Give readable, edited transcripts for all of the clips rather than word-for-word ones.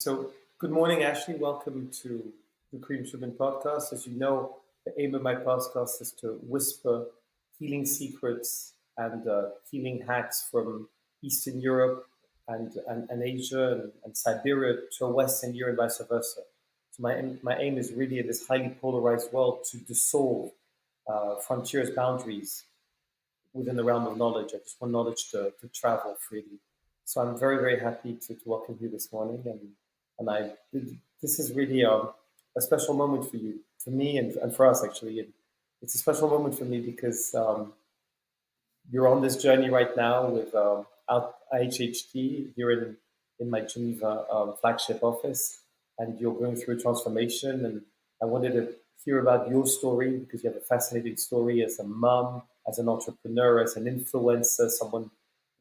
So, good morning, Ashley. Welcome to the Karim Chubin podcast. As you know, the aim of my podcast is to whisper healing secrets and healing hacks from Eastern Europe and Asia and Siberia to Western Europe and vice versa. So, my aim is really in this highly polarized world to dissolve frontiers, boundaries within the realm of knowledge. I just want knowledge to travel freely. So I'm very, very happy to welcome you this morning. And this is really a special moment for you, for me, and for us, actually. And it's a special moment for me because you're on this journey right now with IHT here in my Geneva flagship office, and you're going through a transformation. And I wanted to hear about your story because you have a fascinating story as a mom, as an entrepreneur, as an influencer, someone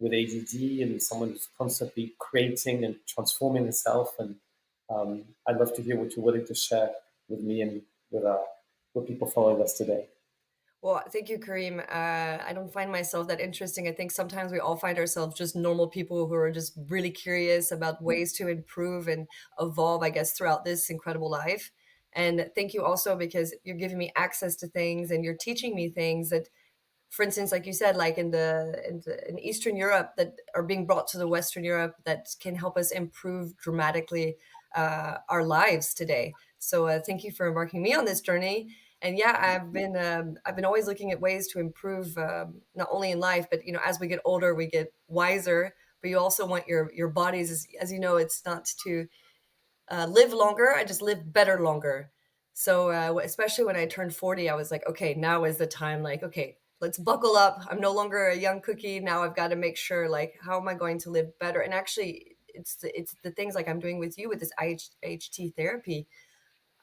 with ADD, and someone who's constantly creating and transforming herself. And I'd love to hear what you're willing to share with me and with people following us today. Well, thank you, Karim. I don't find myself that interesting. I think sometimes we all find ourselves just normal people who are just really curious about ways to improve and evolve, I guess, throughout this incredible life. And thank you also because you're giving me access to things and you're teaching me things that, for instance, like you said, like in Eastern Europe that are being brought to the Western Europe that can help us improve dramatically our lives today. So thank you for embarking me on this journey. And yeah, I've been always looking at ways to improve not only in life, but as we get older, we get wiser. But you also want your bodies, as you know, it's not to live longer. I just live better longer. So especially when I turned 40, I was like, okay, now is the time. Like, okay, let's buckle up. I'm no longer a young cookie. Now I've got to make sure, like, how am I going to live better? And actually, it's the things like I'm doing with you with this IHT therapy.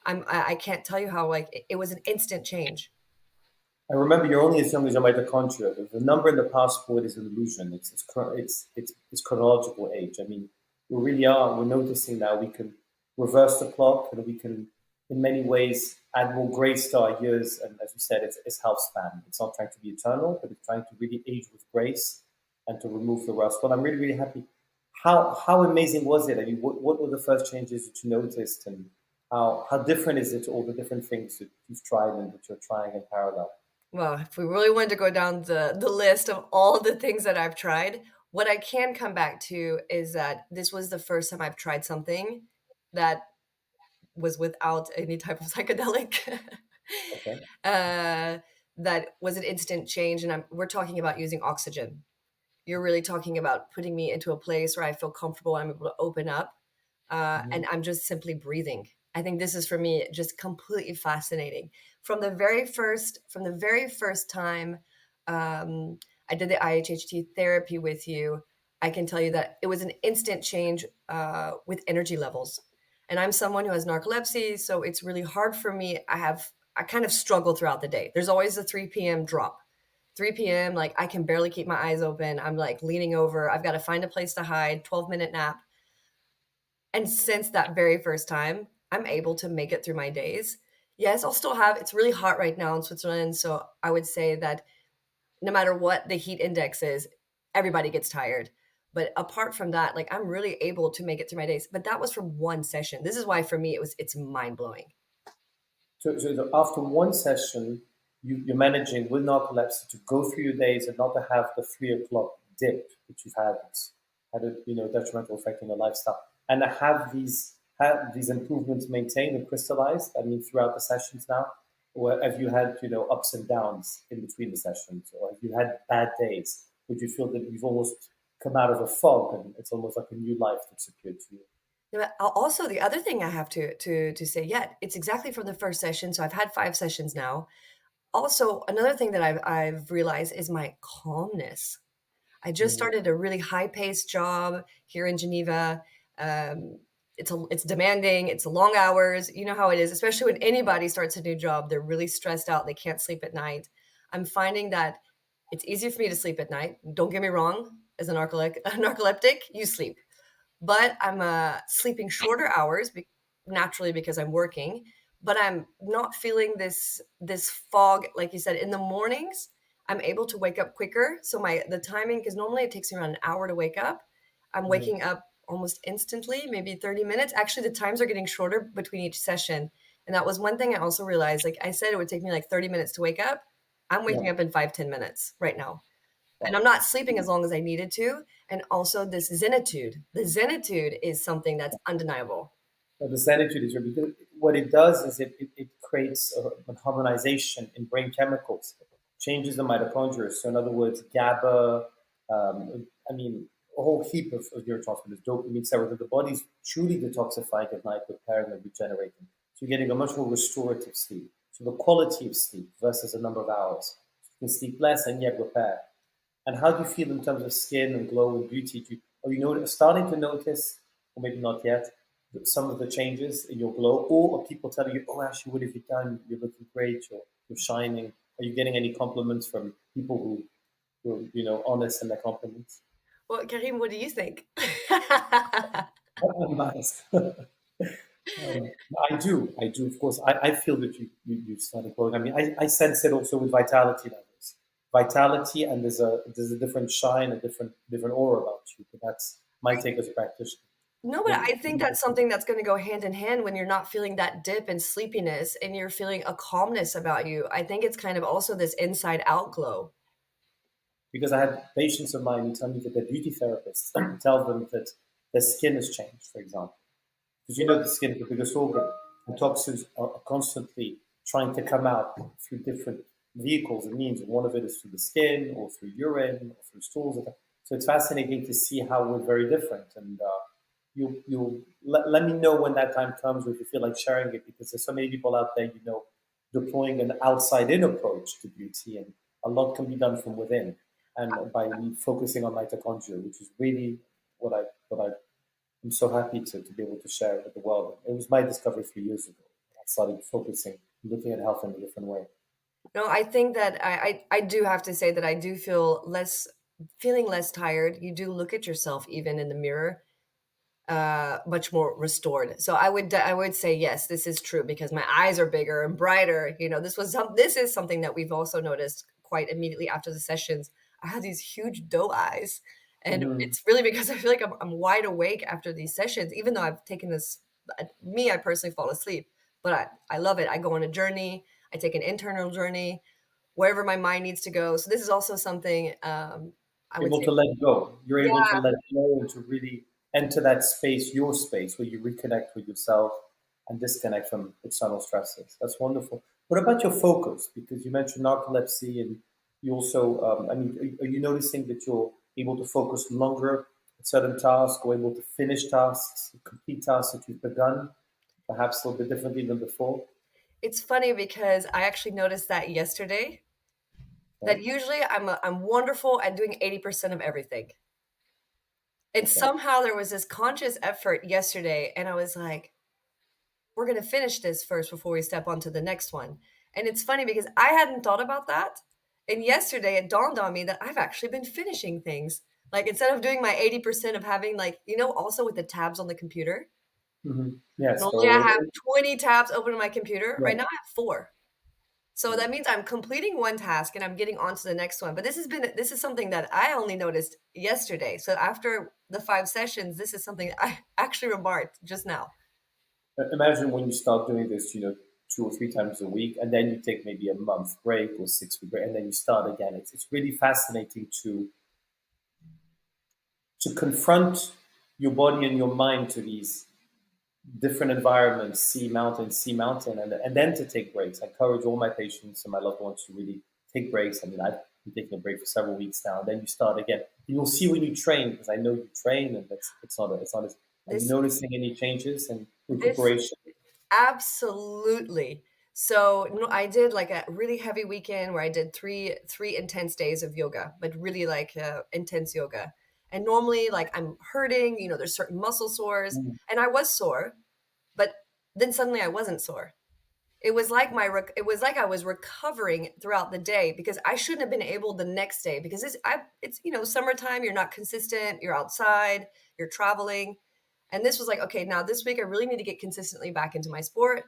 I can't tell you how like it was an instant change. I remember you're only as young as your mitochondria. The number in the passport is an illusion. It's chronological age. I mean, we really are. We're noticing now we can reverse the clock and we can, in many ways, add more grace to our years. And as you said, it's health span. It's not trying to be eternal, but it's trying to really age with grace and to remove the rust. Well, I'm really, really happy. How amazing was it? I mean, what were the first changes that you noticed, and how different is it to all the different things that you've tried and that you're trying in parallel? Well, if we really wanted to go down the list of all the things that I've tried, what I can come back to is that this was the first time I've tried something that was without any type of psychedelic. Okay. uh, that was an instant change, and we're talking about using oxygen. You're really talking about putting me into a place where I feel comfortable. I'm able to open up, Mhm. and I'm just simply breathing. I think this is for me just completely fascinating. From the very first time I did the IHT therapy with you, I can tell you that it was an instant change with energy levels. And I'm someone who has narcolepsy, so it's really hard for me. I kind of struggle throughout the day. There's always a 3 p.m. drop. 3 p.m., like I can barely keep my eyes open. I'm like leaning over. I've got to find a place to hide, 12-minute nap. And since that very first time, I'm able to make it through my days. Yes, I'll still have, it's really hot right now in Switzerland. So I would say that no matter what the heat index is, everybody gets tired. But apart from that, like I'm really able to make it through my days. But that was from one session. This is why for me it's mind blowing. So after one session, you're managing with narcolepsy to go through your days and not to have the 3 o'clock dip that you've had. It's had a detrimental effect on your lifestyle, and to have these improvements maintained and crystallized. I mean, throughout the sessions now, or have you had ups and downs in between the sessions, or have you had bad days? Would you feel that you've almost come out of a fog and it's almost like a new life that's appeared to you? Yeah, but also the other thing I have to say, yeah, it's exactly from the first session. So I've had 5 sessions now. Also, another thing that I've realized is my calmness. I just Mm. started a really high-paced job here in Geneva. It's demanding, it's long hours. You know how it is, especially when anybody starts a new job, they're really stressed out, they can't sleep at night. I'm finding that it's easier for me to sleep at night. Don't get me wrong, as a narcoleptic, you sleep. But I'm sleeping shorter hours naturally because I'm working, but I'm not feeling this fog like you said in the mornings. I'm able to wake up quicker. So my the timing, because normally it takes me around an hour to wake up. I'm Mm. waking up almost instantly, maybe 30 minutes. Actually, the times are getting shorter between each session. And that was one thing I also realized. Like I said, it would take me like 30 minutes to wake up. I'm waking Yeah. up in 5, 10 minutes right now. And I'm Wow. not sleeping as long as I needed to. And also this zenitude. The zenitude is something that's undeniable. But the zenitude is really good. What it does is it creates a harmonization in brain chemicals, changes the mitochondria. So, in other words, GABA, I mean, a whole heap of neurotransmitters, dopamine, serotonin. The body's truly detoxifying at night, repairing and regenerating. So, you're getting a much more restorative sleep. So, the quality of sleep versus a number of hours. You can sleep less and yet repair. And how do you feel in terms of skin and glow and beauty? Are you starting to notice, or maybe not yet, some of the changes in your glow? Or are people telling you, oh, actually, what have you done? You're looking great, you're shining. Are you getting any compliments from people who are, honest in their compliments? Well, Karim, what do you think? I'm biased. Um, I do, of course. I feel that you started glowing. I mean, I sense it also with vitality levels. Vitality, and there's a different shine, a different aura about you. But that's my take as a practitioner. No, but Maybe. I think that's something that's going to go hand in hand when you're not feeling that dip in sleepiness and you're feeling a calmness about you. I think it's kind of also this inside out glow. Because I had patients of mine who tell me that their beauty therapist tells them that their skin has changed, for example. Because the skin is the biggest organ, and toxins are constantly trying to come out through different vehicles and means. And one of it is through the skin, or through urine, or through stools. So it's fascinating to see how we're very different. And you let me know when that time comes, or if you feel like sharing it, because there's so many people out there, deploying an outside-in approach to beauty, and a lot can be done from within, and by focusing on mitochondria, which is really I'm so happy to be able to share it with the world. It was my discovery 3 years ago. I started focusing, looking at health in a different way. No, I think that I do have to say that I do feeling less tired. You do look at yourself even in the mirror much more restored. So I would say yes, this is true because my eyes are bigger and brighter. This is something that we've also noticed quite immediately after the sessions. I had these huge doe eyes, and Mm-hmm. it's really because I feel like I'm wide awake after these sessions, even though I've taken this. Me, I personally fall asleep, but I love it. I go on a journey. I take an internal journey wherever my mind needs to go. So this is also something I would Able say. to let go. You're able to Yeah, let go and to really enter that space, your space, where you reconnect with yourself and disconnect from external stresses. That's wonderful. What about your focus? Because you mentioned narcolepsy, and you also, I mean, are you noticing that you're able to focus longer at certain tasks, or able to finish tasks, complete tasks that you've begun, perhaps a little bit differently than before? it's funny because I actually noticed that yesterday. That Okay. usually I'm wonderful at doing 80% of everything. And Okay. somehow there was this conscious effort yesterday, and I was like, we're going to finish this first before we step on to the next one. And it's funny because I hadn't thought about that. And yesterday it dawned on me that I've actually been finishing things. Like instead of doing my 80% of having like, also with the tabs on the computer, Yes. normally I have So, 20 tabs open on my computer. yeah. Right now I have four. So that means I'm completing one task and I'm getting on to the next one. But this is something that I only noticed yesterday. So after the 5 sessions, this is something I actually remarked just now. Imagine when you start doing this, 2 or 3 times a week, and then you take maybe a month break or 6 week break, and then you start again. It's really fascinating to confront your body and your mind to these different environments, sea mountain, and then to take breaks. I encourage all my patients and my loved ones to really take breaks. I mean, I've been taking a break for several weeks now, and then you start again. You'll see when you train, because I know you train, and it's not as. Are you This noticing any changes and this recuperation? absolutely. So no, I did like a really heavy weekend where I did three intense days of yoga, but really like intense yoga. And normally, like I'm hurting, there's certain muscle sores, Mm. and I was sore, but then suddenly I wasn't sore. It was like I was recovering throughout the day because I shouldn't have been able the next day because it's summertime, you're not consistent, you're outside, you're traveling. And this was like, okay, now this week I really need to get consistently back into my sport.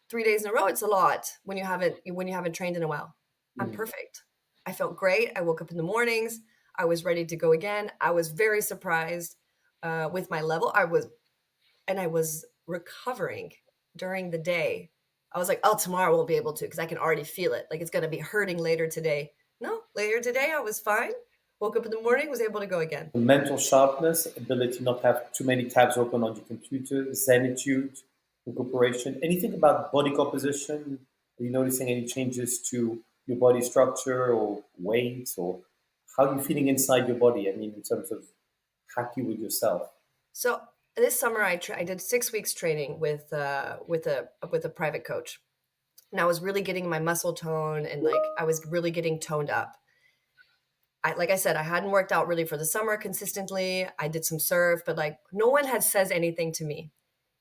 3 days in a row, it's a lot when you haven't trained in a while. I'm Mm. perfect. I felt great. I woke up in the mornings. I was ready to go again. I was very surprised. with my level. I was recovering during the day. I was like, oh, tomorrow I won't be able to because I can already feel it. Like it's going to be hurting later today. No, later today I was fine. Woke up in the morning, was able to go again. Mental sharpness, ability not to have too many tabs open on your computer, zenitude, recuperation. Anything about body composition? Are you noticing any changes to your body structure or weight, or how are you feeling inside your body? I mean, in terms of happy with yourself. So this summer I did 6 weeks training with a private coach, and I was really getting my muscle tone and like I was really getting toned up. Like I said, I hadn't worked out really for the summer consistently. I did some surf, but like no one had says anything to me.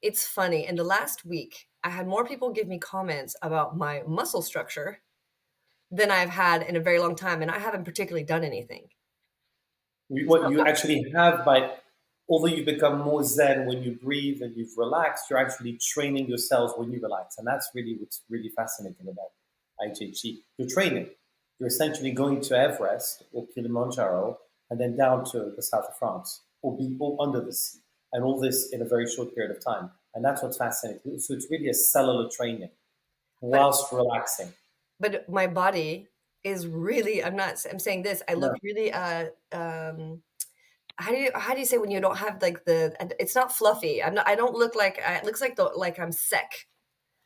It's funny. In the last week, I had more people give me comments about my muscle structure than I've had in a very long time, and I haven't particularly done anything. What you actually have by, although you become more zen when you breathe and you've relaxed, you're actually training your cells when you relax. And that's really what's really fascinating about IHT. You're training. You're essentially going to Everest or Kilimanjaro and then down to the south of France or be all under the sea. And all this in a very short period of time. And that's what's fascinating. So it's really a cellular training But whilst relaxing. but my body is really, I'm saying this, I look Yeah. really how do you say when you don't have like it's not fluffy. I don't look like it looks like like I'm sick.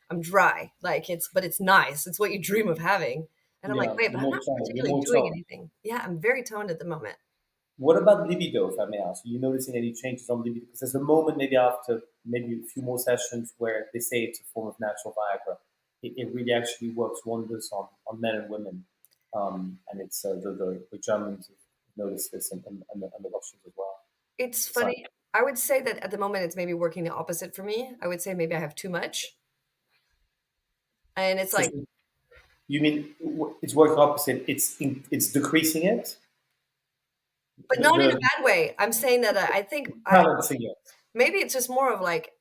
I'm dry. Like but it's nice. It's what you dream of having. And I'm like, Yeah. wait, You're but I'm more not toned. You're particularly more doing toned. anything. Yeah, I'm very toned at the moment. What about libido, if I may ask? Are you noticing any changes on libido? Because there's a moment maybe after maybe a few more sessions where they say it's a form of natural Viagra. It really actually works wonders on men and women. And it's the Germans have noticed this and the Russians as well. It's It's like, funny. I would say that at the moment it's maybe working the opposite for me. I would say maybe I have too much. And it's so like, you mean it's working opposite? It's decreasing it, but not in a the bad way. I'm saying that I think balancing it. maybe it's just more of like,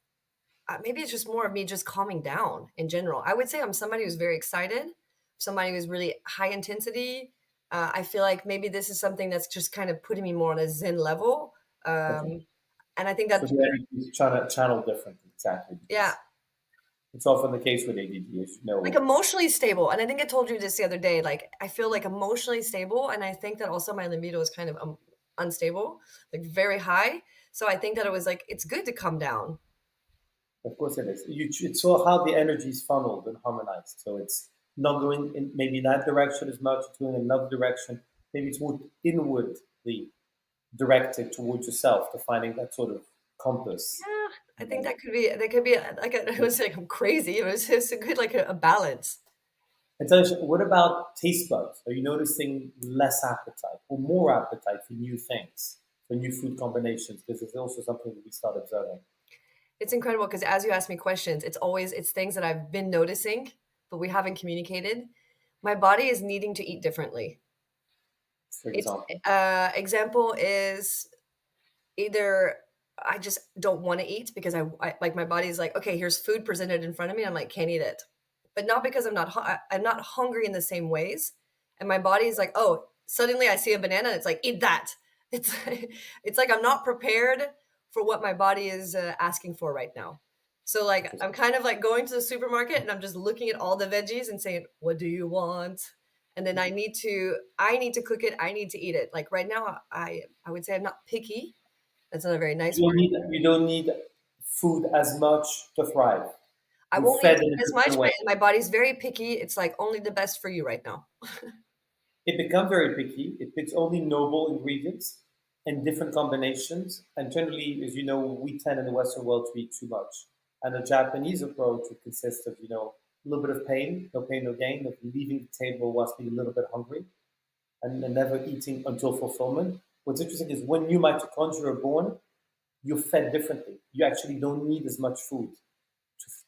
maybe it's just more of me just calming down in general. I would say I'm somebody who's very excited, somebody who's really high intensity. I feel like maybe this is something that's just kind of putting me more on a zen level. Okay. And I think So that, the energy is trying to channel differently, exactly, yeah, because it's often the case with ADD, as you like know. emotionally stable. And I think I told you this the other day. Like I feel like emotionally stable, and I think that also my libido is kind of unstable, like very high. So I think that it was like it's good to come down. Of course it is. It's all how the energy is funneled and harmonized. So it's not going in maybe that direction as much, it's going in another direction. Maybe it's more inwardly directed towards yourself to finding that sort of compass. Yeah, I You think know. that could be like it was like I'm crazy. It's a good like a balance. And so, what about taste buds? Are you noticing less appetite or more appetite for new things, for new food combinations? Because it's also something that we start observing. It's incredible because as you ask me questions, it's things that I've been noticing, but we haven't communicated. My body is needing to eat differently. For It's example, example is either I just don't want to eat because I like my body's like, okay, here's food presented in front of me. I'm like, can't eat it, but not because I'm not hungry in the same ways. And my body's like, oh, suddenly I see a banana. And it's like, eat that. It's it's like I'm not prepared for what my body is asking for right now. So like I'm kind of like going to the supermarket and I'm just looking at all the veggies and saying, what do you want? And then I need to cook it. I need to eat it. Like right now, I would say I'm not picky. That's not a very nice word. you don't need food as much to thrive. I You're won't fed eat in a as much, different way. but my body's very picky. It's like only the best for you right now. It becomes very picky. It picks only noble ingredients and different combinations. And generally, as you know, we tend in the Western world to eat too much. And the Japanese approach would consist of, a little bit of pain, no gain, of leaving the table whilst being a little bit hungry and never eating until fulfillment. What's interesting is when new mitochondria are born, you're fed differently. You actually don't need as much food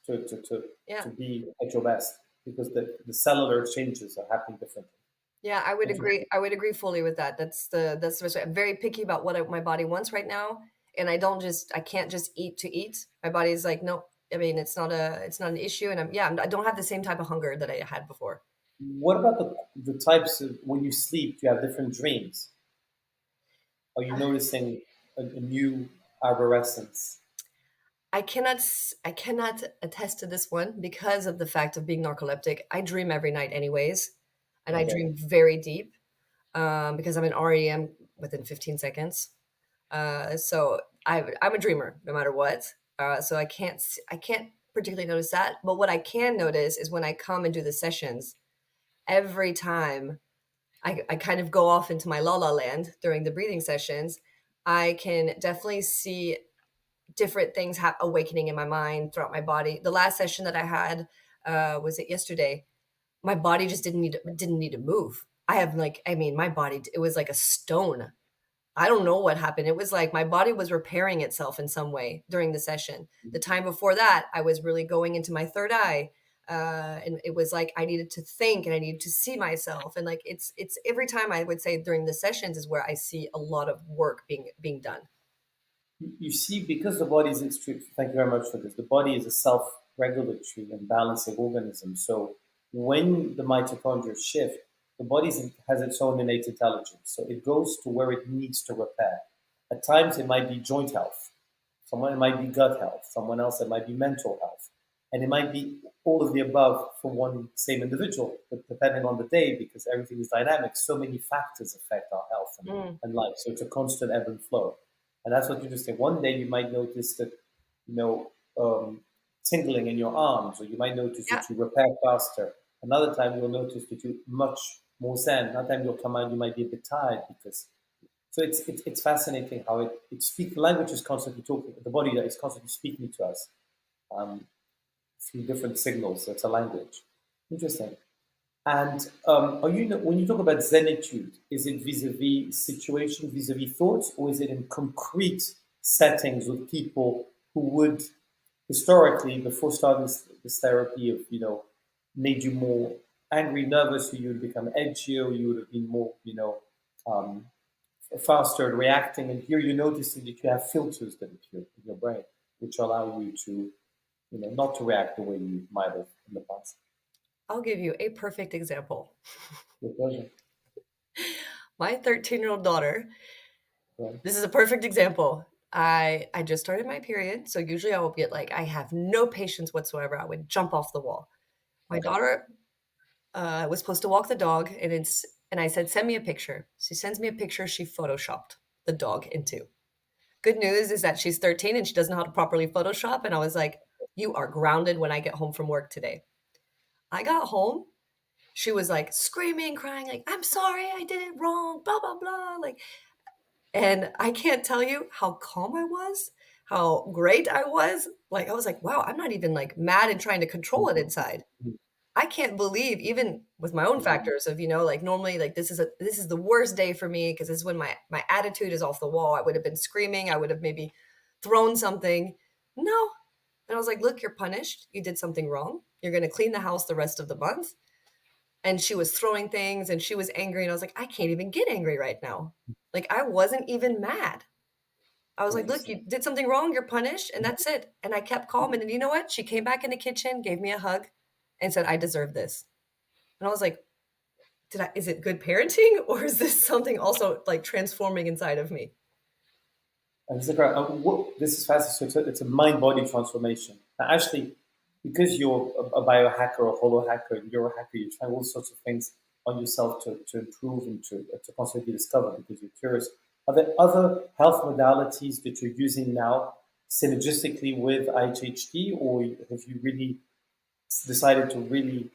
to Yeah. be at your best because the cellular changes are happening differently. Yeah, I would agree. Interesting. I would agree fully with that. That's the best way. I'm very picky about what my body wants right now, and I can't just eat to eat. My body's like, no. I mean, it's not an issue, and I don't have the same type of hunger that I had before. What about the types of when you sleep? Do you have different dreams? Are you noticing a new? arborescence? I cannot attest to this one because of the fact of being narcoleptic. I dream every night anyways, and I Okay. dream very deep, because I'm an REM within 15 seconds. So I'm a dreamer no matter what. So I can't particularly notice that. But what I can notice is when I come and do the sessions, every time I kind of go off into my la la land during the breathing sessions, I can definitely see different things awakening in my mind throughout my body. The last session that I had, was it yesterday? My body just didn't need to move. I mean, my body, it was like a stone. I don't know what happened. It was like my body was repairing itself in some way during the session. The time before that, I was really going into my third eye. And it was like I needed to think and I needed to see myself. And like it's every time I would say during the sessions is where I see a lot of work being done. You see, because the body is extreme, thank you very much for this. The body is a self regulatory and balancing organism. So when the mitochondria shift, the body has its own innate intelligence. So it goes to where it needs to repair. At times, it might be joint health. Someone it might be gut health. Someone else it might be mental health. And it might be all of the above for one same individual, but depending on the day, because everything is dynamic, so many factors affect our health Mm, and life. So it's a constant ebb and flow. And that's what you just say. One day you might notice that, you know, tingling in your arms, or you might notice yeah. that you repair faster. Another time you'll notice that you much more zen. Another time you'll come out, you might be a bit tired because. So it's fascinating how it speaks. Language is constantly talking. The body is constantly speaking to us um, through different signals. That's a language. Interesting. And are you when you talk about zenitude, is it vis-a-vis situation, vis-a-vis thoughts, or is it in concrete settings with people who would historically, before starting this therapy, of made you more angry, nervous, or you would become edgier, you would have been more um, faster at reacting, and here you're noticing that you have filters that appear in your brain, which allow you to not to react the way you might have in the past. I'll give you a perfect example. Your pleasure. My 13-year-old daughter, Right. this is a perfect example. I just started my period, so usually I will get like I have no patience whatsoever. I would jump off the wall. My Okay. daughter was supposed to walk the dog, and I said, "Send me a picture." She sends me a picture she photoshopped the dog into. Good news is that she's 13 and she doesn't know how to properly Photoshop. And I was like, "You are grounded when I get home from work today." I got home. She was like screaming, crying, like, "I'm sorry, I did it wrong, blah, blah, blah." Like, and I can't tell you how calm I was, how great I was. Like, I was like, wow, I'm not even like mad and trying to control it inside. I can't believe even with my own factors of, like normally like this is the worst day for me because this is when my attitude is off the wall. I would have been screaming, I would have maybe thrown something. No. And I was like, "Look, you're punished. You did something wrong. You're going to clean the house the rest of the month." And she was throwing things and she was angry and I was like, "I can't even get angry right now." Like I wasn't even mad. I was like, "Look, Interesting. you did something wrong, you're punished," and that's it. And I kept calm, and then you know what? She came back in the kitchen, gave me a hug, and said, "I deserve this." And I was like, is it good parenting or is this something also like transforming inside of me? And this is great. This is fascinating. So it's a mind-body transformation. Now, actually, because you're a biohacker or holo hacker, and you're a hacker, you're trying all sorts of things on yourself to improve and to constantly discover because you're curious. Are there other health modalities that you're using now synergistically with IHT, or have you really decided to really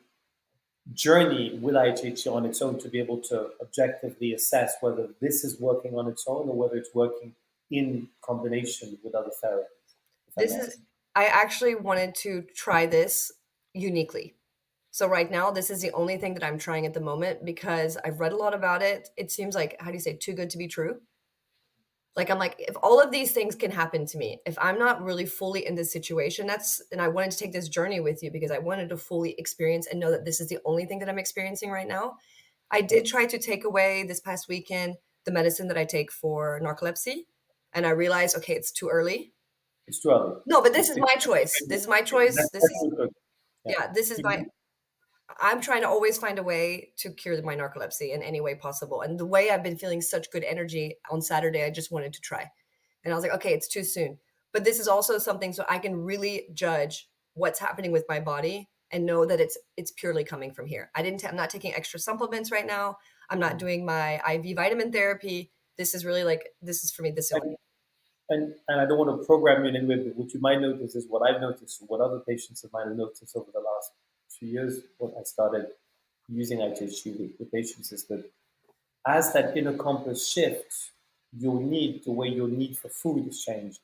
journey with IHT on its own to be able to objectively assess whether this is working on its own or whether it's working in combination with other therapies, if I This may is ask? I actually wanted to try this uniquely. So right now, this is the only thing that I'm trying at the moment because I've read a lot about it. It seems like, how do you say, too good to be true? Like I'm like, if all of these things can happen to me, if I'm not really fully in this situation, and I wanted to take this journey with you because I wanted to fully experience and know that this is the only thing that I'm experiencing right now. I did try to take away this past weekend the medicine that I take for narcolepsy. And I realized, okay, it's too early. It's too early. No, but this It's, is it's, my choice. This is my choice. that's This is, actually good. Yeah. yeah, this is my, You- I'm trying to always find a way to cure my narcolepsy in any way possible. And the way I've been feeling such good energy on Saturday, I just wanted to try. And I was like, okay, it's too soon. But this is also something so I can really judge what's happening with my body and know that it's purely coming from here. I'm not taking extra supplements right now. I'm not doing my IV vitamin therapy. This is really like, this is for me, this only. And I don't want to program you in any way, but what you might notice is what I've noticed, what other patients of mine have noticed over the last 2 years when I started using IHT with patients is that as that inner compass shifts, the way your need for food is changed.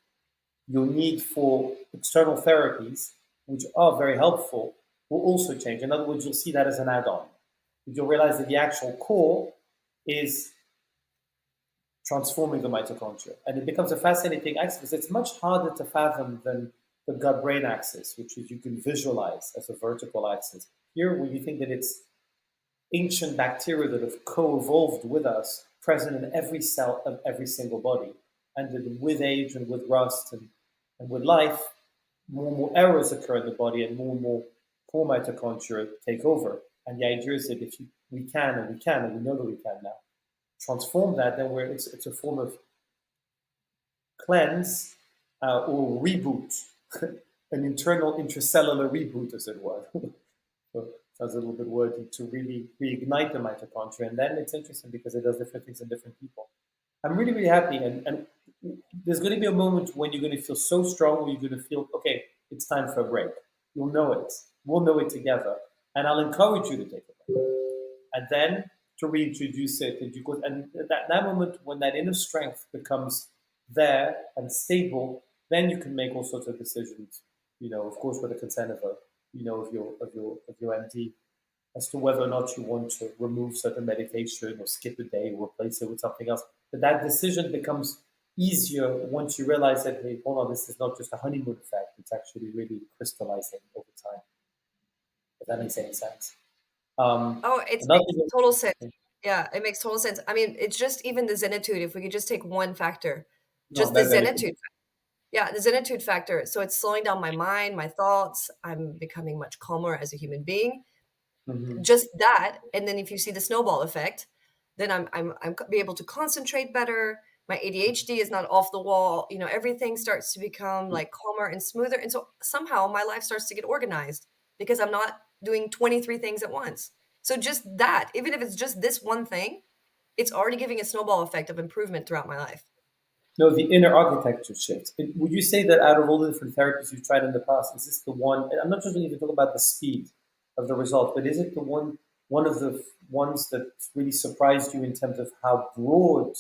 Your need for external therapies, which are very helpful, will also change. In other words, you'll see that as an add-on. You'll realize that the actual core is transforming the mitochondria. And it becomes a fascinating axis because it's much harder to fathom than the gut-brain axis, which is you can visualize as a vertical axis. Here, when you think that it's ancient bacteria that have co-evolved with us, present in every cell of every single body, and that with age and with rust and with life, more and more errors occur in the body and more poor mitochondria take over. And the idea is that if we can, and we know that we can now, transform that, then it's a form of cleanse or reboot, an internal intracellular reboot, as it were. So sounds a little bit wordy to really reignite the mitochondria. And then it's interesting because it does different things in different people. I'm really, really happy. And there's going to be a moment when you're going to feel so strong, where you're going to feel, okay, it's time for a break. You'll know it. We'll know it together. And I'll encourage you to take a break. And then to reintroduce it. And that moment when that inner strength becomes there and stable, then you can make all sorts of decisions, of course, with the consent of your MD, as to whether or not you want to remove certain medication or skip a day or replace it with something else. But that decision becomes easier once you realize that, hey, hold on, this is not just a honeymoon effect. It's actually really crystallizing over time. If that makes any sense. Oh, it Another makes total sense. Yeah, it makes total sense. I mean, it's just even the zenitude, if we could just take one factor, no, just the that is zenitude. Yeah, the zenitude factor. So it's slowing down my mind, my thoughts. I'm becoming much calmer as a human being. mm-hmm. Just that, and then if you see the snowball effect, then I'm be able to concentrate better. My ADHD is not off the wall. Everything starts to become like calmer and smoother, and so somehow my life starts to get organized because I'm not doing 23 things at once. So just that, even if it's just this one thing, it's already giving a snowball effect of improvement throughout my life. No, the inner architecture shift. Would you say that out of all the different therapies you've tried in the past, is this the one? I'm not just even talking about the speed of the result, but is it the one of the ones that really surprised you in terms of how broad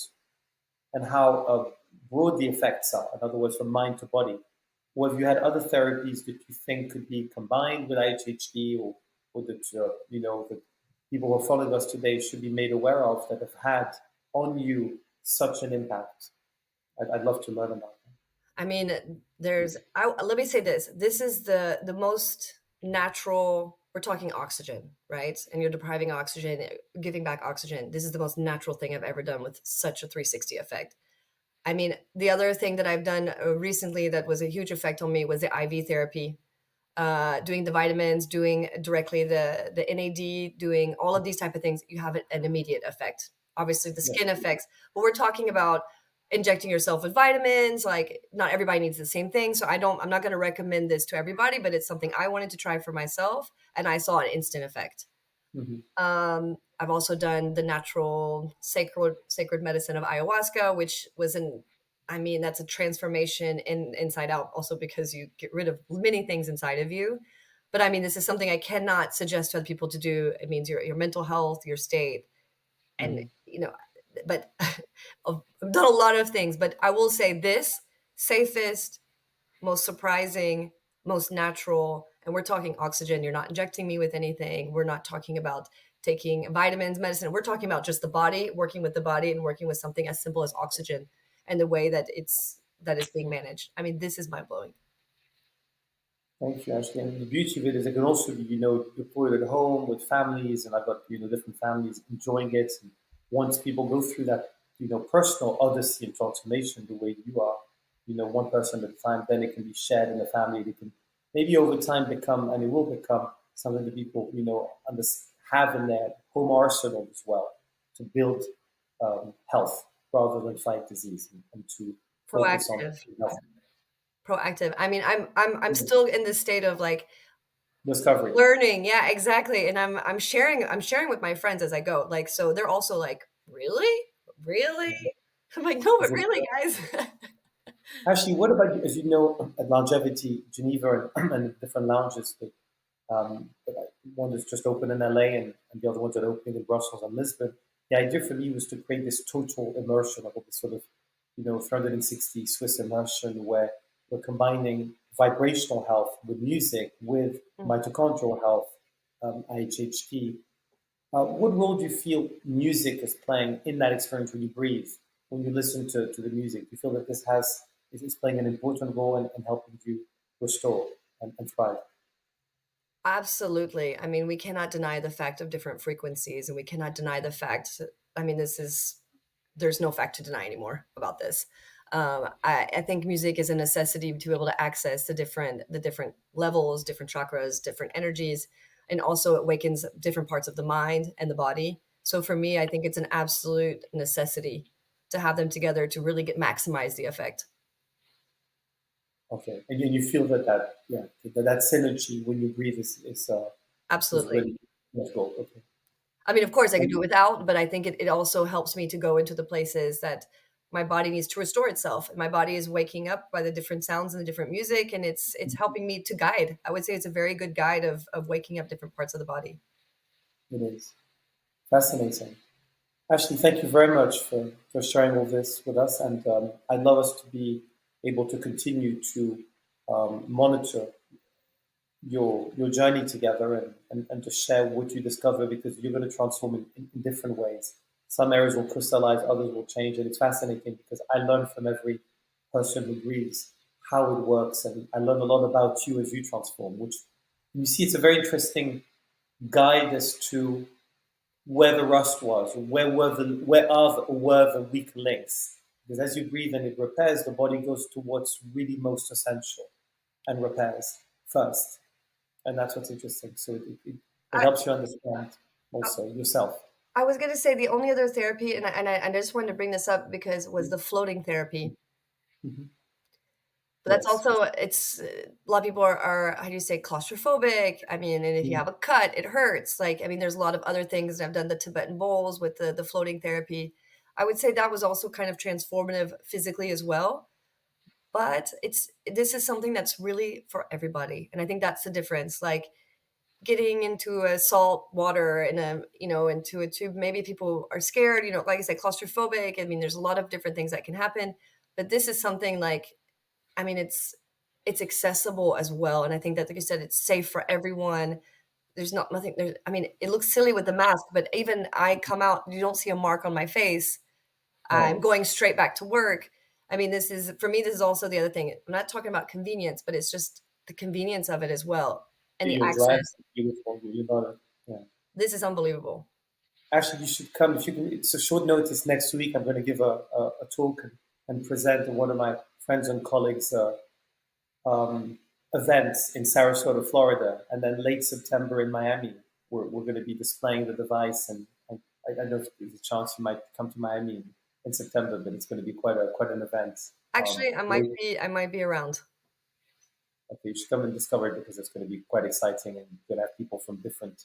and how broad the effects are? In other words, from mind to body. Or have you had other therapies that you think could be combined with IHT, or that that people who are following us today should be made aware of that have had on you such an impact? I'd love to learn about that. I mean, let me say this. This is the most natural. We're talking oxygen, right? And you're depriving oxygen, giving back oxygen. This is the most natural thing I've ever done with such a 360 effect. I mean, the other thing that I've done recently that was a huge effect on me was the IV therapy, doing the vitamins, doing directly the NAD, doing all of these type of things. You have an immediate effect. Obviously, the Yeah. skin effects, but we're talking about injecting yourself with vitamins. Like, not everybody needs the same thing, so I'm not going to recommend this to everybody, but it's something I wanted to try for myself, and I saw an instant effect. Mm-hmm. I've also done the natural sacred medicine of ayahuasca, which was that's a transformation inside out, also because you get rid of many things inside of you. But I mean, this is something I cannot suggest to other people to do. It means your mental health, your state, and Mm-hmm. but I've done a lot of things. But I will say this: safest, most surprising, most natural. And we're talking oxygen. You're not injecting me with anything. We're not talking about taking vitamins, medicine. We're talking about just the body, working with the body and working with something as simple as oxygen and the way that it's being managed. I mean, this is mind blowing. Thank you, Ashley. And the beauty of it is it can also be, deployed at home with families, and I've got, different families enjoying it. And once people go through that, personal odyssey and transformation the way you are, one person at a time, then it can be shared in the family. It can maybe over time become, and it will become something that people, have in their home arsenal as well to build health rather than fight disease and to focus on proactive, health. proactive. I mean, I'm still in this state of like Discovery. learning. Yeah, exactly. And I'm sharing with my friends as I go. Like, so they're also like, really? Really? Yeah. I'm like, no, but Is it, really, guys. actually, what about, as you know, at Longevity, Geneva, and different lounges, one is just open in LA, and the other ones are opening in Brussels and Lisbon. The idea for me was to create this total immersion of this sort of, 360 Swiss immersion where we're combining vibrational health with music, with Mm. mitochondrial health, IHT. What role do you feel music is playing in that experience when you breathe, when you listen to the music? Do you feel that this is playing an important role in helping you restore and thrive? Absolutely. I mean, we cannot deny the fact of different frequencies, and we cannot deny the fact. I mean, there's no fact to deny anymore about this. I think music is a necessity to be able to access the different levels, different chakras, different energies, and also it awakens different parts of the mind and the body. So for me, I think it's an absolute necessity to have them together to really maximize the effect. Okay, and you feel that synergy when you breathe is Absolutely. really let's go. Okay, I mean, of course, I could do and, it without, but I think it also helps me to go into the places that my body needs to restore itself. My body is waking up by the different sounds and the different music, and it's helping me to guide. I would say it's a very good guide of waking up different parts of the body. it is fascinating. Ashley, thank you very much for sharing all this with us, and I'd love us to be able to continue to monitor your journey together, and to share what you discover, because you're going to transform in different ways. Some areas will crystallize, others will change, and it's fascinating because I learn from every person who breathes how it works, and I learn a lot about you as you transform. Which you see, it's a very interesting guide as to where the rust was, where are the weak links. Because as you breathe and it repairs, the body goes to what's really most essential and repairs first, and that's what's interesting. So it I, helps you understand also yourself. I was going to say the only other therapy, and I just wanted to bring this up because was the floating therapy. Mhm. But that's Yes. also it's a lot of people are how do you say claustrophobic. I mean, and if you Mhm. have a cut, it hurts. Like I mean, there's a lot of other things. I've done the Tibetan bowls with the floating therapy. I would say that was also kind of transformative physically as well. But this is something that's really for everybody, and I think that's the difference. Like getting into a salt water in a into a tube, maybe people are scared. Like I said, claustrophobic. I mean, there's a lot of different things that can happen. But this is something like I mean, it's accessible as well, and I think that, like you said, it's safe for everyone. There's not nothing there. I mean, it looks silly with the mask, but even I come out, you don't see a mark on my face. I'm Oh, going straight back to work. I mean, this is for me, this is also the other thing. I'm not talking about convenience, but it's just the convenience of it as well, and the you're access. dressed beautiful. You got it. Yeah. This is unbelievable. Actually, you should come if you can. It's a short notice. Next week, I'm going to give a talk and present at one of my friends and colleagues' events in Sarasota, Florida, and then late September in Miami. We're going to be displaying the device, and I don't know if there's a chance you might come to Miami in September, but it's going to be quite an event. Actually, Really, I might be around. okay, you should come and discover it because it's going to be quite exciting, and you're going to have people from different,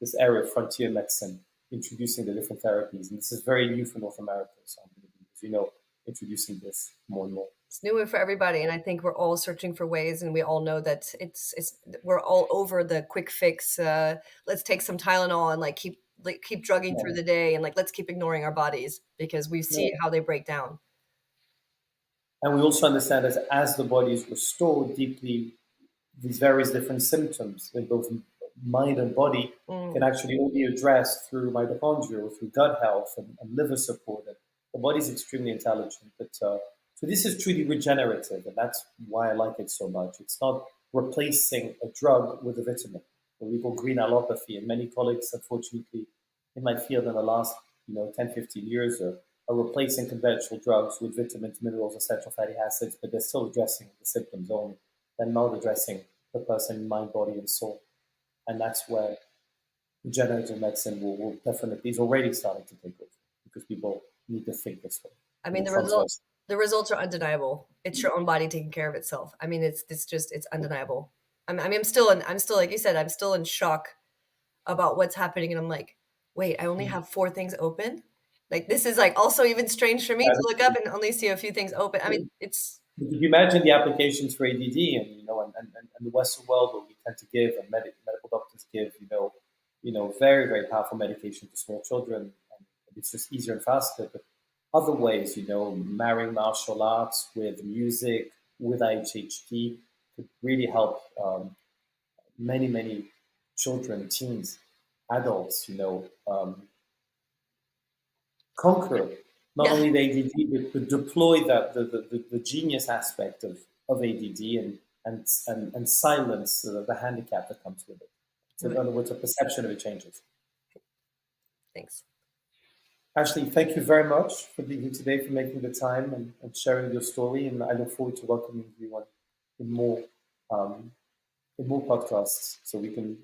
this area of frontier medicine introducing the different therapies, and this is very new for North America. So I'm going to be, introducing this more and more. It's new for everybody, and I think we're all searching for ways, and we all know that it's we're all over the quick fix. Let's take some Tylenol and keep drugging through Yeah. the day, and let's keep ignoring our bodies because we see Yeah. how they break down. And we also understand that as the body is restored deeply, these various different symptoms in both mind and body can Mm. actually all be addressed through mitochondria or through gut health and liver support. And the body is extremely intelligent. But so this is truly regenerative, and that's why I like it so much. It's not replacing a drug with a vitamin, what we call green allopathy. And many colleagues, unfortunately, in my field in the last 10, 15 years are replacing conventional drugs with vitamins, minerals, essential fatty acids, but they're still addressing the symptoms only. They're not addressing the person, mind, body, and soul. And that's where regenerative medicine will definitely is already starting to take over because people need to think this way. I And mean, it the transfers. The results are undeniable. It's your own body taking care of itself. I mean, it's undeniable. I'm still like you said, I'm still in shock about what's happening, and I'm like, wait, I only have 4 things open? Like, this is, like, also even strange for me to look up and only see a few things open. I mean, it's If you imagine the applications for ADD, and and the Western world, where we tend to give, and medical doctors give, very very powerful medication to small children, and it's just easier and faster. But other ways, marrying martial arts with music, with IHT, could really help many children, teens, adults, conquer not yeah, only the ADD, but deploy the genius aspect of ADD, and silence the handicap that comes with it. So in other words, a perception of it changes. thanks. Ashley, thank you very much for being here today, for making the time, and sharing your story. And I look forward to welcoming you on in more um, in more podcasts, so we can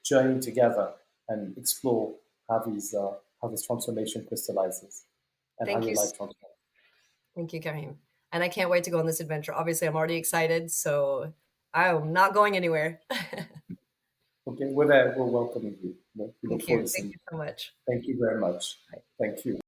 journey together and explore how this transformation crystallizes, and how Thank your you. life transforms. Thank you, Karim. And I can't wait to go on this adventure. Obviously, I'm already excited, so I'm not going anywhere. Okay, we're there. We're welcoming you. We look Thank you. forward to Thank seeing you. you so much. Thank you very much. Bye. Thank you.